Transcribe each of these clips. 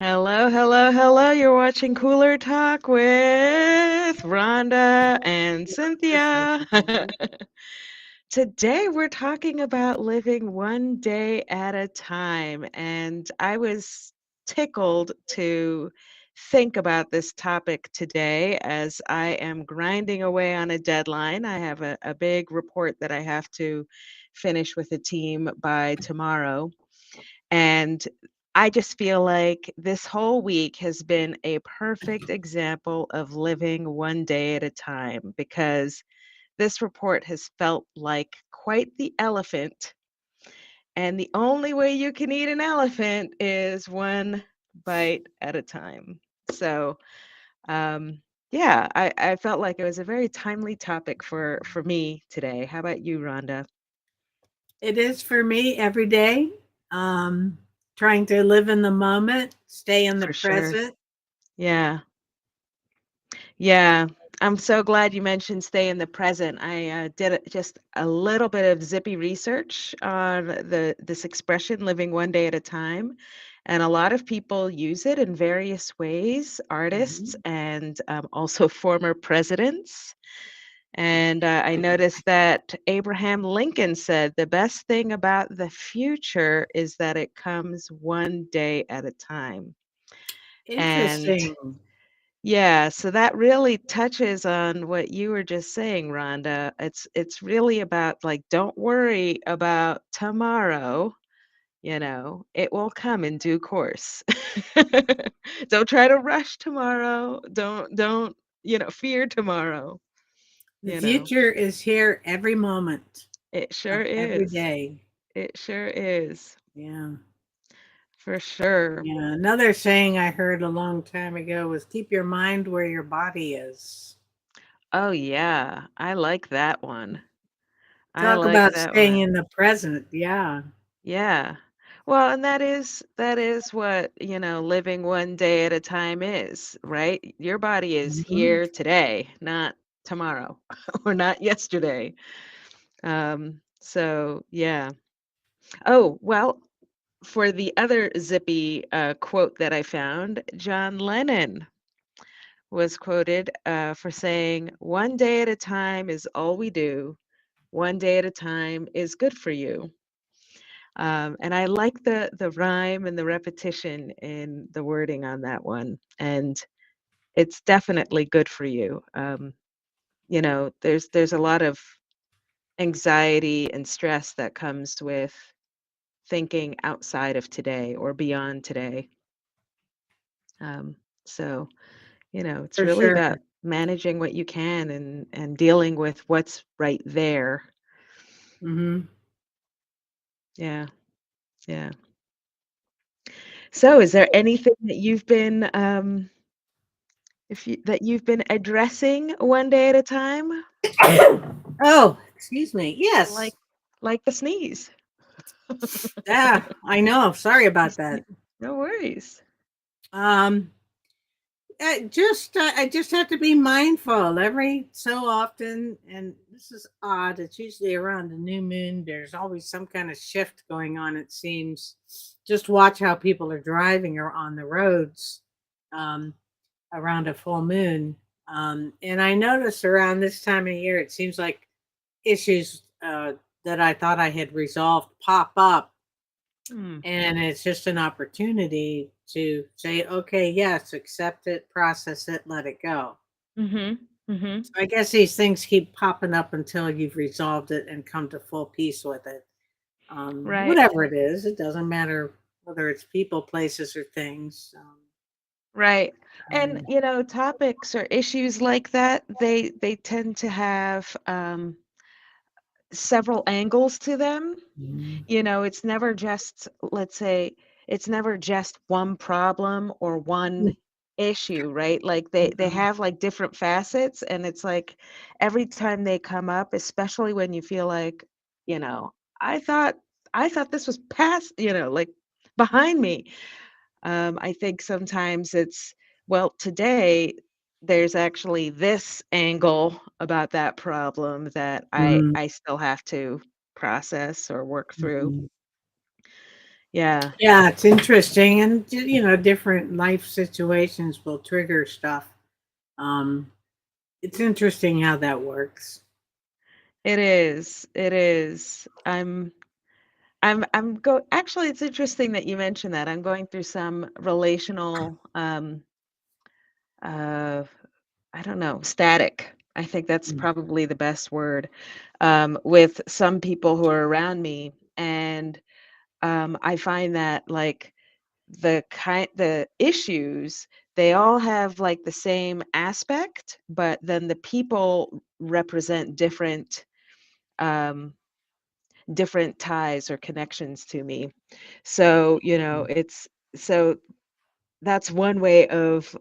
Hello, hello, hello. You're watching Cooler Talk with Rhonda and Cynthia. Today we're talking about living one day at a time, and I was tickled to think about this topic today as I am grinding away on a deadline. I have a big report that I have to finish with the team by tomorrow. And I just feel like this whole week has been a perfect example of living one day at a time because this report has felt like quite the elephant. And the only way you can eat an elephant is one bite at a time. So, um, yeah, I felt like it was a very timely topic for me today. How about you, Rhonda? It is for me every day. Um, Trying to live in the moment, stay in the For sure. present. Yeah. Yeah, I'm so glad you mentioned stay in the present. I just a little bit of zippy research on this expression, living one day at a time, and a lot of people use it in various ways, artists Mhm. and also former presidents. And I noticed that Abraham Lincoln said the best thing about the future is that it comes one day at a time. And Interesting. yeah, so that really touches on what you were just saying, Rhonda. It's really about like don't worry about tomorrow, it will come in due course. Don't try to rush tomorrow. Don't, fear tomorrow, The you know. future is here every moment It sure of every is. day. It sure is. Yeah. For sure. Yeah. Another saying I heard a long time ago was keep your mind where your body is. Oh yeah, I like that one. I Talk like about that staying one. in the present. Yeah. Yeah. Well, and that is what, living one day at a time is, right? Your body is Mhm. here today, not tomorrow or not yesterday. So yeah. Oh, well, for the other zippy quote that I found, John Lennon was quoted for saying, "One day at a time is all we do. One day at a time is good for you." And I like the rhyme and the repetition in the wording on that one. And it's definitely good for you. There's a lot of anxiety and stress that comes with thinking outside of today or beyond today. Um, so, it's For really sure. about managing what you can and dealing with what's right there. Hmm. Yeah, yeah. So, is there anything that you've been if you that you've been addressing one day at a time? Oh, excuse me. Like Yes. like the sneeze. Yeah, I know. Sorry You about that. sne No worries. Um, I just have to be mindful every so often, and this is odd. It's usually around the new moon. There's always some kind of shift going on. It seems. Just watch how people are driving or on the roads um, around a full moon. And I notice around this time of year, it seems like issues that I thought I had resolved pop up, Mm. and it's just an opportunity to say, okay, yes, accept it, process it, let it go. Mhm. Mhm. So I guess these things keep popping up until you've resolved it and come to full peace with it. Right. Whatever it is, it doesn't matter whether it's people, places, or things. Right. And, Um, topics or issues like that, they tend to have, several angles to them. mhm. It's never just, let's say, it's never just one problem or one issue, right? Like they No. have like different facets and it's like every time they come up, especially when you feel like, you know, I thought I thought this was past, like behind me. I think sometimes it's, well, today there's actually this angle about that problem that I Mhm. I still have to process or work through. Mhm. Yeah, Yeah, it's interesting, and different life situations will trigger stuff. Um, it's interesting how that works. it is. It is. I'm go actually, it's interesting that you mentioned that. I'm going through some relational uh I don't know, static. I think that's Mm. probably the best word, with some people who are around me. And I find that like the issues, they all have like the same aspect, but then the people represent um, different ties or connections to me. So, so that's one way of,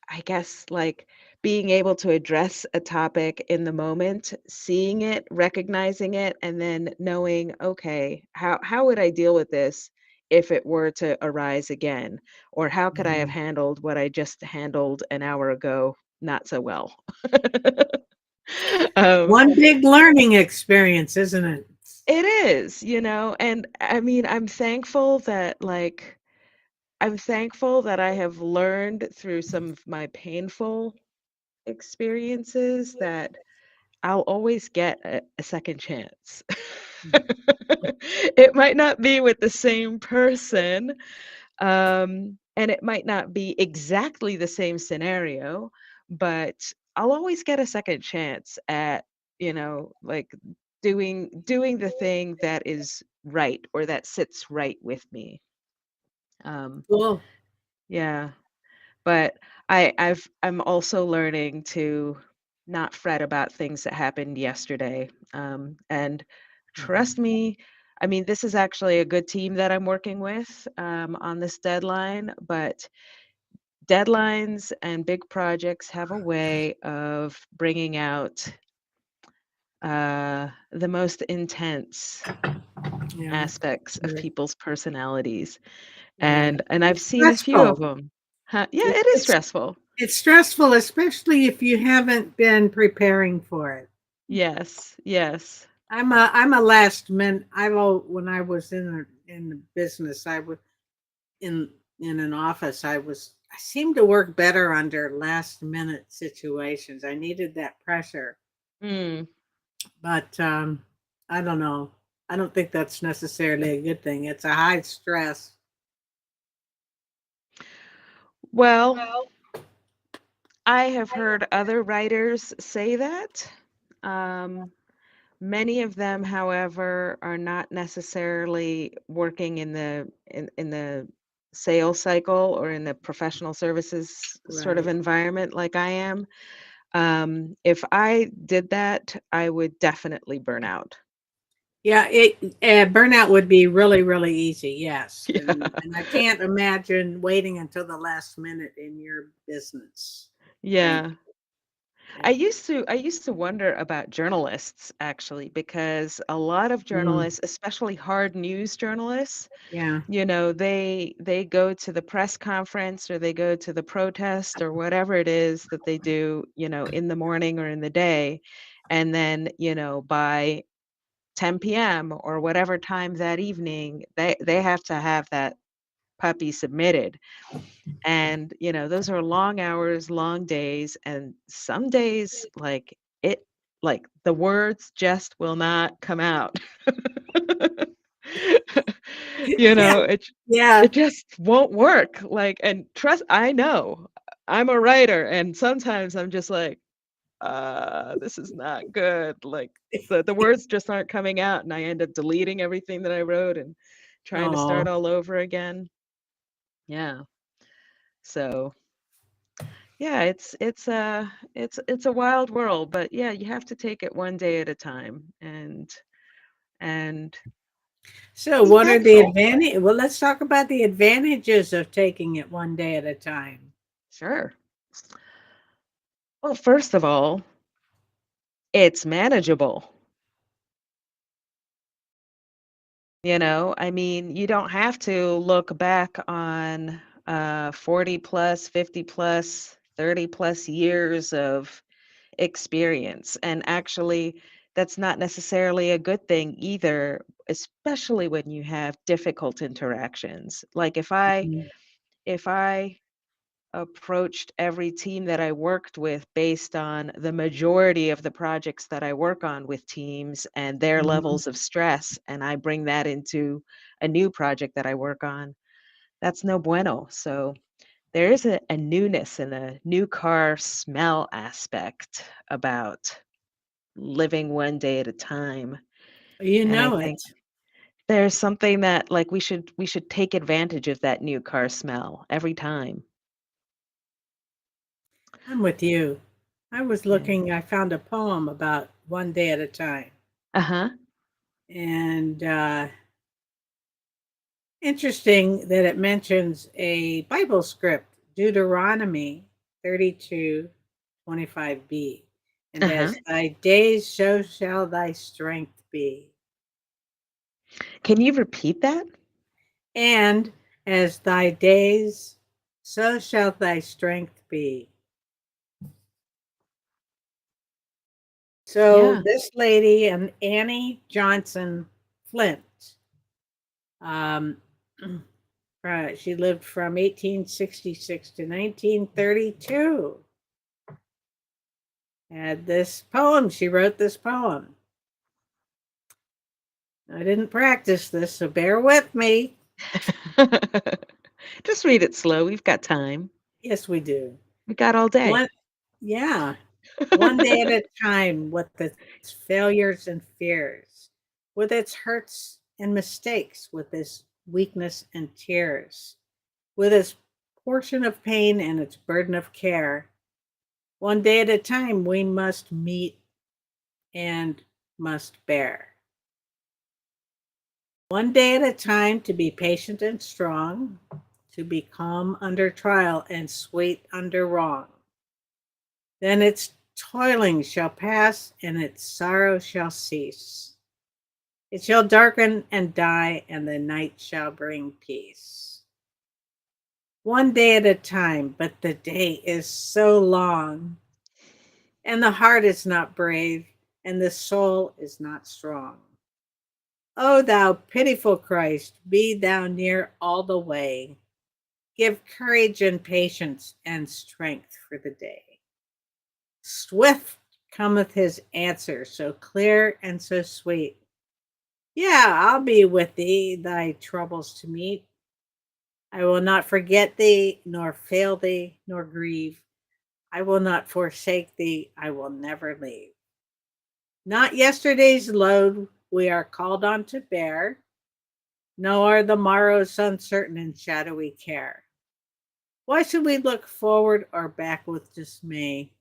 I guess, like being able to address a topic in the moment, seeing it, recognizing it, and then knowing, okay, how would I deal with this if it were to arise again? Or how could I have Mhm. handled what I just handled an hour ago not so well? um, One big learning experience, isn't it? it is, and I mean, I'm thankful that I have learned through some of my painful experiences that I'll always get a second chance. It might not be with the same person, and it might not be exactly the same scenario, but I'll always get a second chance at, like doing the thing that is right or that sits right with me. Um, Cool. yeah. But I'm also learning to not fret about things that happened yesterday. And trust Mhm. me, I mean, this is actually a good team that I'm working with on this deadline, but deadlines and big projects have a way of bringing out the most intense Yeah, aspects of sure. people's personalities. Yeah, And I've it's seen a few of stressful. them. Huh? Yeah, It, it is it's stressful. it's stressful, especially if you haven't been preparing for it. Yes, yes. I'm a last minute. When I was in the business, I was in in an office. I seemed to work better under last minute situations. I needed that pressure, Mm. but I don't know. I don't think that's necessarily a good thing. It's a high stress. Well, I have heard other writers say that. Um, Many of them, however, are not necessarily working in the sales cycle or in the professional services sort of Right. environment like I am. If I did that, I would definitely burn out. Yeah, burnout would be really, really easy. Yes, Yeah. and I can't imagine waiting until the last minute in your business. Thank Yeah. you. I used to wonder about journalists actually, because a lot of Mm, journalists, especially hard news journalists, yeah. they go to the press conference or they go to the protest or whatever it is that they do, in the morning or in the day. And then, by 10 p.m. or whatever time that evening, they have to have that puppy submitted. And, those are long hours, long days, and some days, like, the words just will not come out. You Yeah, know, it yeah. it just won't work, like, and trust I know. I'm a writer, and sometimes I'm just like, this is not good," like, the words just aren't coming out, and I end up deleting everything that I wrote and trying to start Oh, all over again. Yeah, so yeah, it's a wild world, but yeah, you have to take it one day at a time and so be what are the thankful. advantage? Well, let's talk about the advantages of taking it one day at a time. Sure. Well, first of all, it's manageable. I mean, you don't have to look back on 40 plus, 50 plus, 30 plus years of experience. And actually, that's not necessarily a good thing either, especially when you have difficult interactions. Like Mhm. if I approached every team that I worked with based on the majority of the projects that I work on with teams and their Mhm. levels of stress, and I bring that into a new project that I work on, that's no bueno. So there is a newness and a new car smell aspect about living one day at a time. You And I know it. think there's something that like we should take advantage of that new car smell every time. I'm with you. I was Yeah. looking, I found a poem about one day at a time. Uh-huh. And interesting that it mentions a Bible script, Deuteronomy 32:25b. And Uh-huh. as thy days, so shall thy strength be. Can you repeat that? And as thy days, so shall thy strength be. So Yeah. this lady and Annie Johnson Flint, um, she lived from 1866 to 1932. Had this poem. She wrote this poem. I didn't practice this, so bear with me. Just read it slow. We've got time. Yes, we do. We got all day. One, yeah, one day at a time with its failures and fears, with its hurts and mistakes, with its weakness and tears, with its portion of pain and its burden of care. One day at a time, we must meet and must bear. One day at a time to be patient and strong, to be calm under trial and sweet under wrong. Then its toiling shall pass and its sorrow shall cease. It shall darken and die, and the night shall bring peace. One day at a time, but the day is so long, and the heart is not brave, and the soul is not strong. O thou pitiful Christ, be thou near all the way. Give courage and patience and strength for the day. Swift cometh his answer, so clear and so sweet. Yeah, I'll be with thee, thy troubles to meet. I will not forget thee, nor fail thee, nor grieve. I will not forsake thee, I will never leave. Not yesterday's load we are called on to bear, nor the morrow's uncertain and shadowy care. Why should we look forward or back with dismay?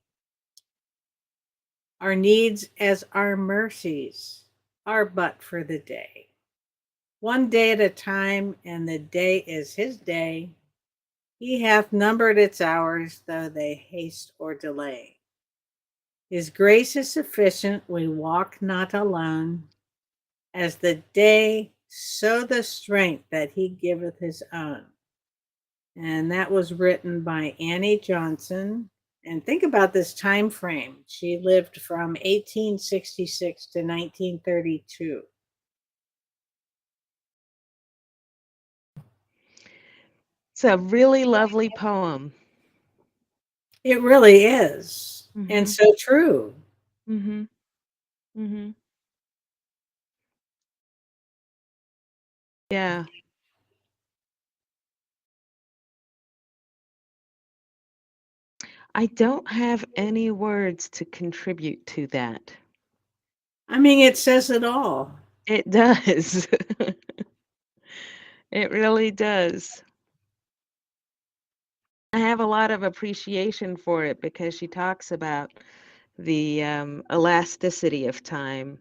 Our needs as our mercies are but for the day. One day at a time, and the day is his day. He hath numbered its hours, though they haste or delay. His grace is sufficient, we walk not alone. As the day, so the strength that he giveth his own. And that was written by Annie Johnson. And think about this time frame. She lived from 1866 to 1932. It's a really lovely poem. It really is. And Mhm. so true. Mhm. Mhm. Yeah. I don't have any words to contribute to that. I mean, it says it all. It does. It really does. I have a lot of appreciation for it because she talks about the elasticity of time.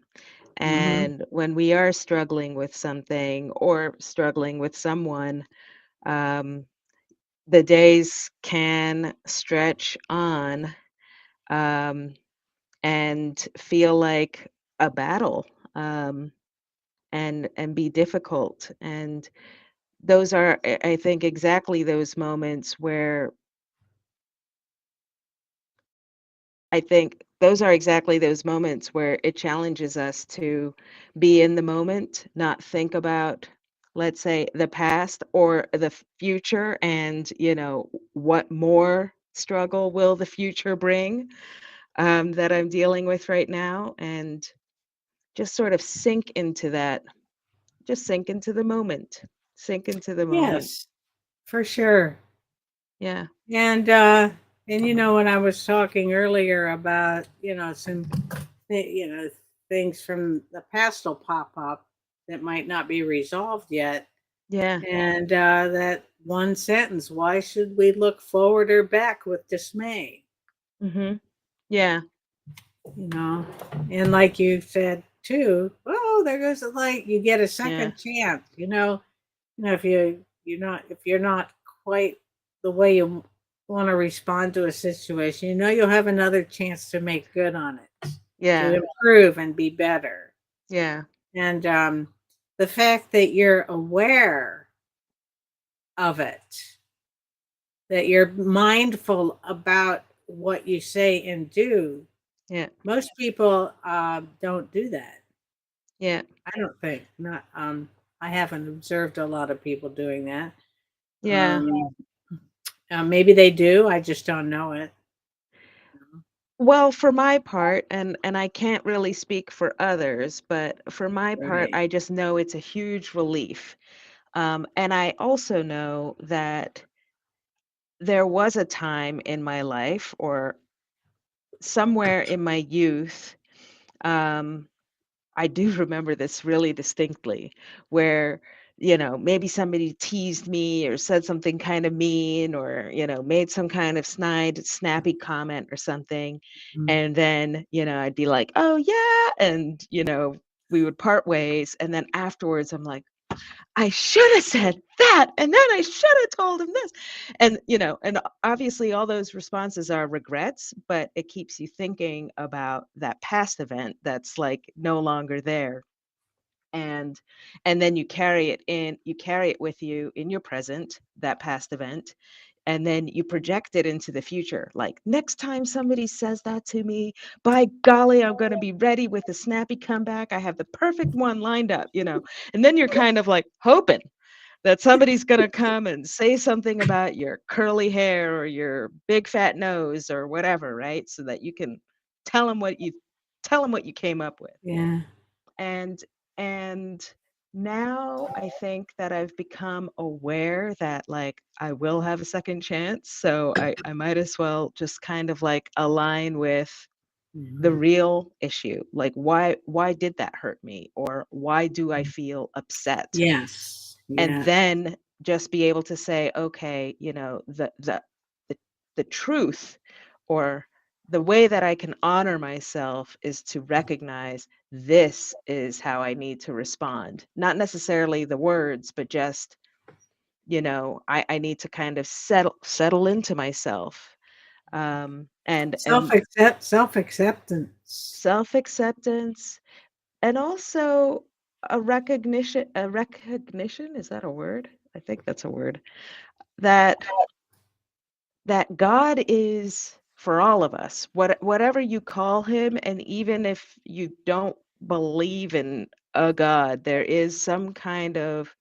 Hmm. And when we are struggling with something or struggling with someone, um, the days can stretch on um, and feel like a battle and be difficult. And those are, I think, exactly those moments where I think those are exactly those moments where it challenges us to be in the moment, not think about, let's say, the past or the future and, what more struggle will the future bring that I'm dealing with right now. And just sort of sink into that, just sink into the moment, sink into the moment. Yes, for sure. Yeah. And when I was talking earlier about some things from the past will pop up that might not be resolved yet, Yeah. and that one sentence: "Why should we look forward or back with dismay?" Mhm. Yeah. You know, and like you said too, oh, there goes the light. You get a Yeah. second chance. If if you're not quite the way you want to respond to a situation, you'll have another chance to make good on it, to Yeah. improve and be better. Yeah. And the fact that you're aware of it, that you're mindful about what you say and do, Yeah. most people don't do that. Yeah. I don't think. Not. I haven't observed a lot of people doing that. Yeah. Um, maybe they do. I just don't know it. Well, for my part, and I can't really speak for others, but for my part, Right. I just know it's a huge relief. And I also know that there was a time in my life or somewhere in my youth, um, I do remember this really distinctly, where, maybe somebody teased me or said something kind of mean or, made some kind of snide, snappy comment or something. Mm. And then, I'd be like, oh, yeah. And, we would part ways. And then afterwards, I'm like, I should have said that. And then I should have told him this. And obviously all those responses are regrets, but it keeps you thinking about that past event that's like no longer there. And and then you carry it with you in your present, that past event, and then you project it into the future. Like next time somebody says that to me, by golly, I'm going to be ready with a snappy comeback. I have the perfect one lined up. And then you're kind of like hoping that somebody's going to come and say something about your curly hair or your big fat nose or whatever, right? So that you can tell them what you tell them what you came up with. Yeah. And and now I think that I've become aware that like I will have a second chance. So I might as well just kind of like align with the Mhm. real issue. Like why did that hurt me? Or why do I feel upset? Yes. And Yes. then just be able to say, okay, the, the truth or the way that I can honor myself is to recognize this is how I need to respond. Not necessarily the words, but just, I need to kind of settle into myself. And Self acceptance. self-acceptance, and also a recognition, is that a word? I think that's a word. That that God is for all of us, whatever you call him, and even if you don't believe in a God, there is some kind of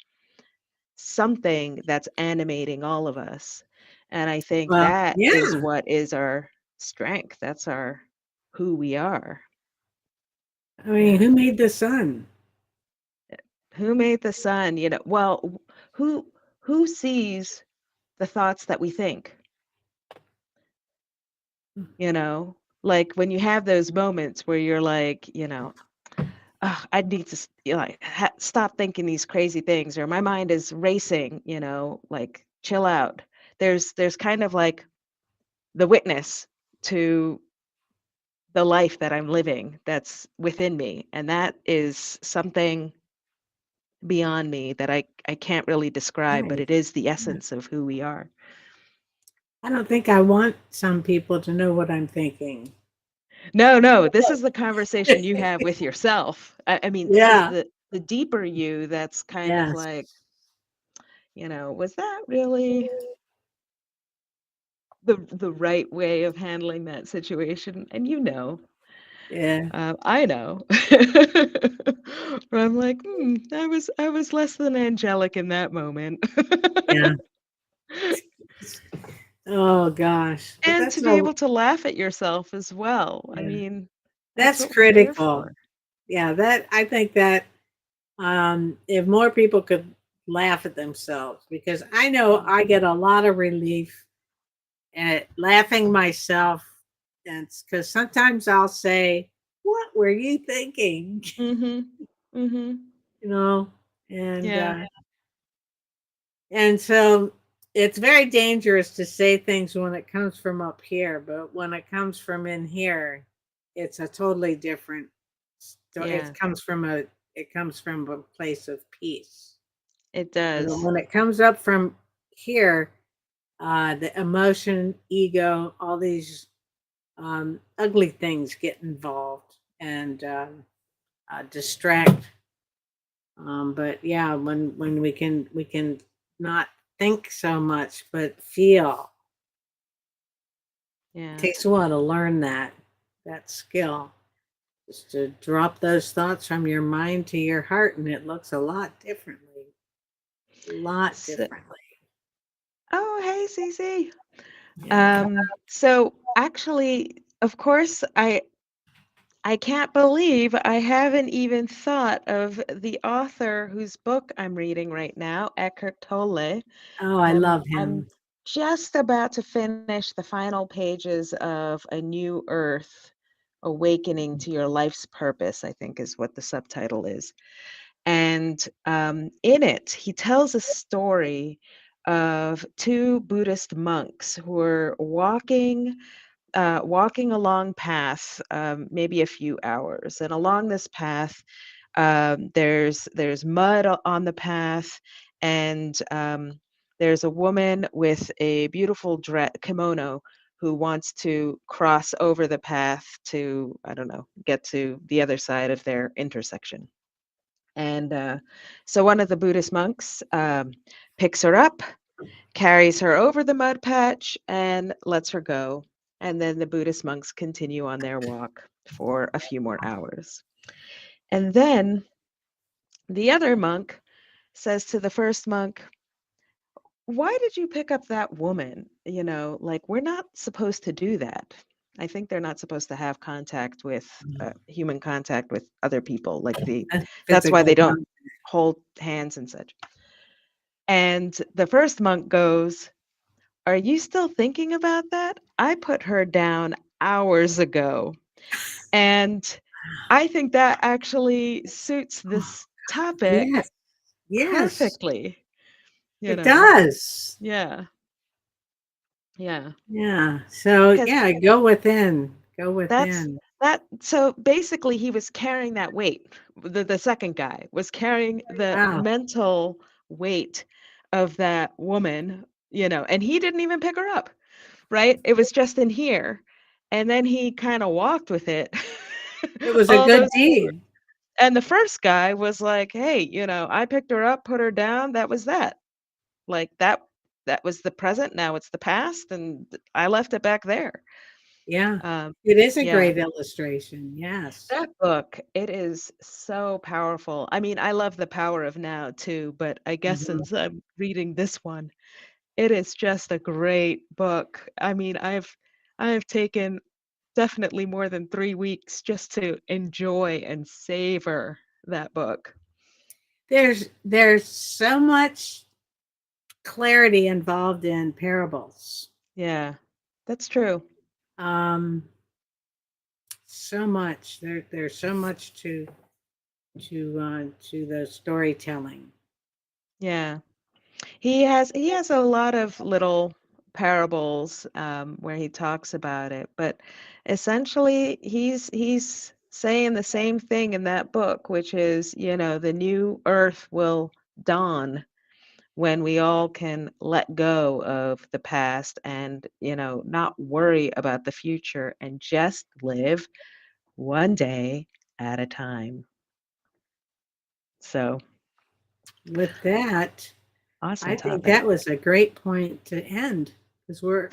something that's animating all of us. And I think Well, that is yeah. what is our strength. That's our who we are. I mean, Yeah. who made the sun? Who made the sun? Well, who sees the thoughts that we think? You know, like when you have those moments where you're like, "Ugh, I need to like stop thinking these crazy things," or my mind is racing. Like chill out. There's kind of like the witness to the life that I'm living that's within me, and that is something beyond me that I can't really describe, but Right. it is the Yeah. essence of who we are. I don't think I want some people to know what I'm thinking. No, no, this is the conversation you have with yourself. I mean, this is Yeah. the deeper you that's kind of Yes. like, was that really the right way of handling that situation, and Yeah. I know. Where I'm like, I was less than angelic in that moment. Yeah. Oh gosh. But And that's to be all able to laugh at yourself as well. I yeah. mean, that's That's what we're here critical. for. Yeah, that I think that if more people could laugh at themselves, because I know I get a lot of relief at laughing myself, and because sometimes I'll say, "What were you thinking?" Mhm. Mhm. you know, and Yeah. uh, and so it's very dangerous to say things when it comes from up here, but when it comes from in here, it's a totally different. It Yeah. comes from a place of peace. It But does. when it comes up from here, the emotion, ego, all these ugly things get involved and distract. But yeah, when we can not think so much, but feel. It Yeah. takes a while to learn that skill. Just to drop those thoughts from your mind to your heart, and it looks a lot differently. A lot So, differently. oh, hey, Cece. Yeah. So actually, of course, I can't believe I haven't even thought of the author whose book I'm reading right now, Eckhart Tolle. Oh, I love I'm him. just about to finish the final pages of A New Earth, Awakening to Your Life's Purpose, I think is what the subtitle is. And in it, he tells a story of two Buddhist monks who are walking along path, maybe a few hours, and along this path, there's mud on the path, and there's a woman with a beautiful kimono who wants to cross over the path to, I don't know, get to the other side of their intersection. And so one of the Buddhist monks picks her up, carries her over the mud patch, and lets her go. And then the Buddhist monks continue on their walk for a few more hours. And then the other monk says to the first monk, "Why did you pick up that woman? Like, we're not supposed to do that." I think they're not supposed to have contact with human contact with other people. That's why Physical they don't contact. hold hands and such. And the first monk goes, "Are you still thinking about that? I put her down hours ago." And I think that actually suits this topic Yes, yes, perfectly, you it know. does. Yeah. Yeah. Yeah. So Because yeah, go within. Go that's within. that so basically he was carrying that weight. The second guy was carrying the Wow. mental weight of that woman, and he didn't even pick her up. Right? It was just in here. And then he kinda walked with it It was a all good those deed. and the first guy was like, "Hey, I picked her up, put her down, that was that. Like, that was the present, now it's the past, and I left it back there." Yeah. Um, It is a yeah. great illustration. Yes. That book, it is so powerful. I mean, I love The Power of Now too, but I guess Mhm. since I'm reading this one, it is just a great book. I mean, I've taken definitely more than 3 weeks just to enjoy and savor that book. There's so much clarity involved in parables. Yeah, that's true. Um, so much. There's so much to the storytelling. Yeah. He has a lot of little parables, where he talks about it, but essentially he's saying the same thing in that book, which is, the new earth will dawn when we all can let go of the past and, not worry about the future and just live one day at a time. So, With that, awesome I think topic. that was a great point to end because we're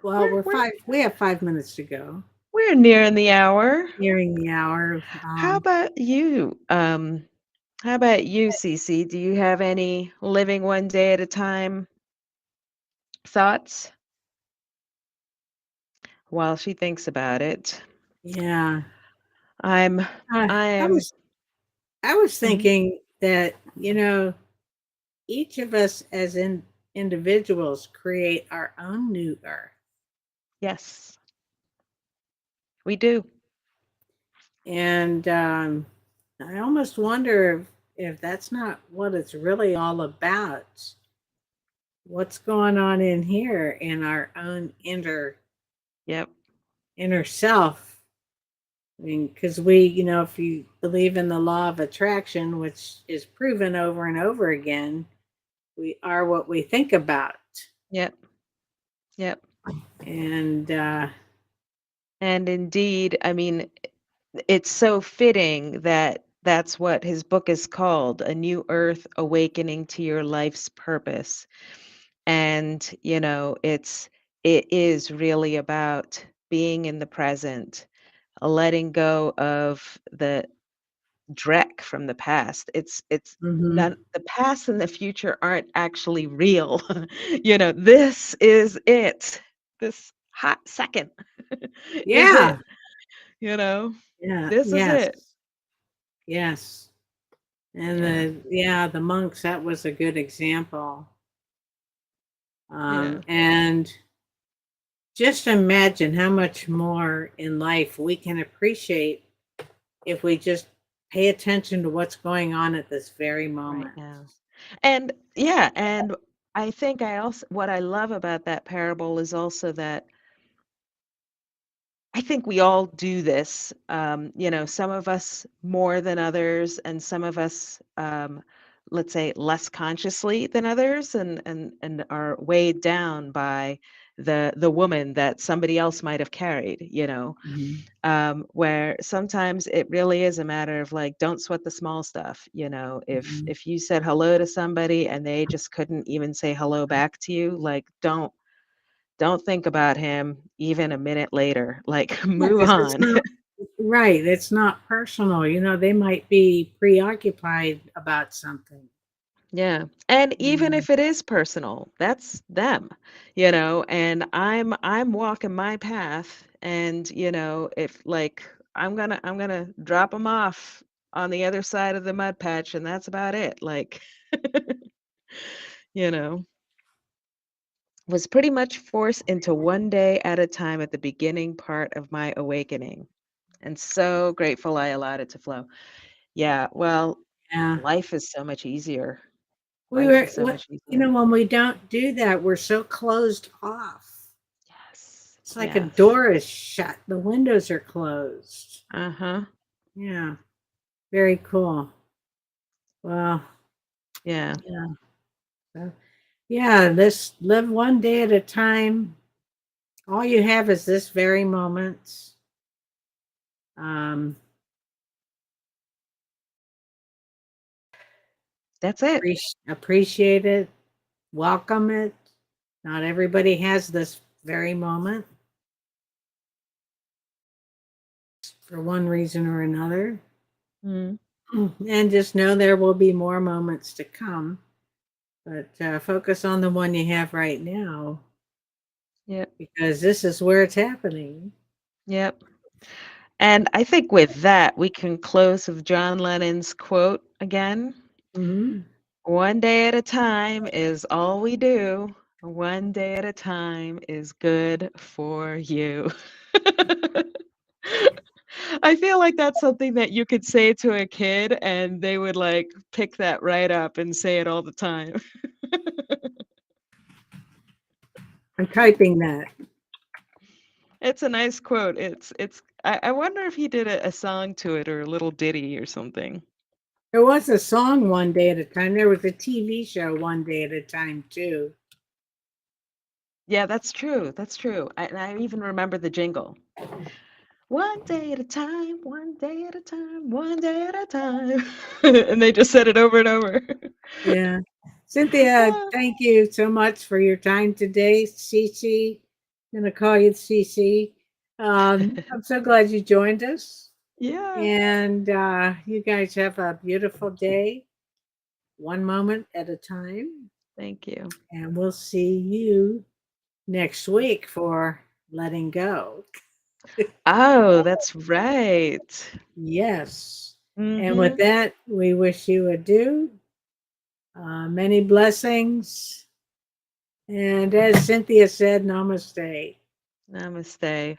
Well, We're we're we have 5 minutes to go, we're nearing the hour. nearing the hour. How about you? How about you, Cece? Do you have any living one day at a time thoughts while she thinks about it? Yeah. I'm Uh, I I am was I was mhm, thinking that, each of us as individuals create our own new earth. yes, we do. And I almost wonder if that's not what it's really all about. What's going on in here in our own Yep. inner self? I mean, because if you believe in the law of attraction, which is proven over and over again, we are what we think about. Yep. Yep. And And indeed, I mean, it's so fitting that that's what his book is called, A New Earth Awakening to Your Life's Purpose. And, it is really about being in the present, letting go of the dreck from the past. It's mhm. none the past and the future aren't actually real. This is it. This hot second is Yeah, it, you know? yeah, This is yes, it. yes. And Yeah. the monks, that was a good example. Yeah. And just imagine how much more in life we can appreciate if we just pay attention to what's going on at this very Right moment. now. And yeah, and I think I also what I love about that parable is also that I think we all do this. Some of us more than others, and some of us, let's say, less consciously than others, and are weighed down by the woman that somebody else might have carried. Mhm, Where sometimes it really is a matter of like, don't sweat the small stuff. If mhm. if you said hello to somebody and they just couldn't even say hello back to you, like, don't think about him even a minute later. Like, Yeah, move 'cause it's on. not right, it's not personal, they might be preoccupied about something. Yeah. And even Mm, if it is personal, that's them, and I'm walking my path and, if like I'm going to drop them off on the other side of the mud patch and that's about it. Like, you know, was pretty much forced into one day at a time at the beginning part of my awakening. And so grateful I allowed it to flow. Yeah, well, yeah. life is so much easier. We Life were is so what much easier. when we don't do that, we're so closed off. Yes. It's like a Yes. door is shut, the windows are closed. Uh-huh. Yeah, very cool. Well, Yeah. yeah. So, yeah, let's live one day at a time. All you have is this very moment. Um, That's it. appreciate it, welcome it. Not everybody has this very moment for one reason or another. Mm. And just know there will be more moments to come, but focus on the one you have right now Yep. because this is where it's happening. Yep. And I think with that, we can close with John Lennon's quote again. Hmm. One day at a time is all we do. One day at a time is good for you. I feel like that's something that you could say to a kid and they would like pick that right up and say it all the time. I'm typing that. It's a nice quote. I wonder if he did a song to it or a little ditty or something. There was a song one day at a time. There was a TV show one day at a time too. Yeah, that's true. That's true. And I even remember the jingle. One day at a time, one day at a time, one day at a time. And they just said it over and over. Yeah. Cynthia, Ah, thank you so much for your time today. Cici, I'm going to call you CC. I'm so glad you joined us. Yeah. And you guys have a beautiful day, one moment at a time. Thank you. And we'll see you next week for letting go. Oh, that's right. Yes. And with Mhm. that, we wish you adieu, many blessings. And as Cynthia said, namaste. Namaste.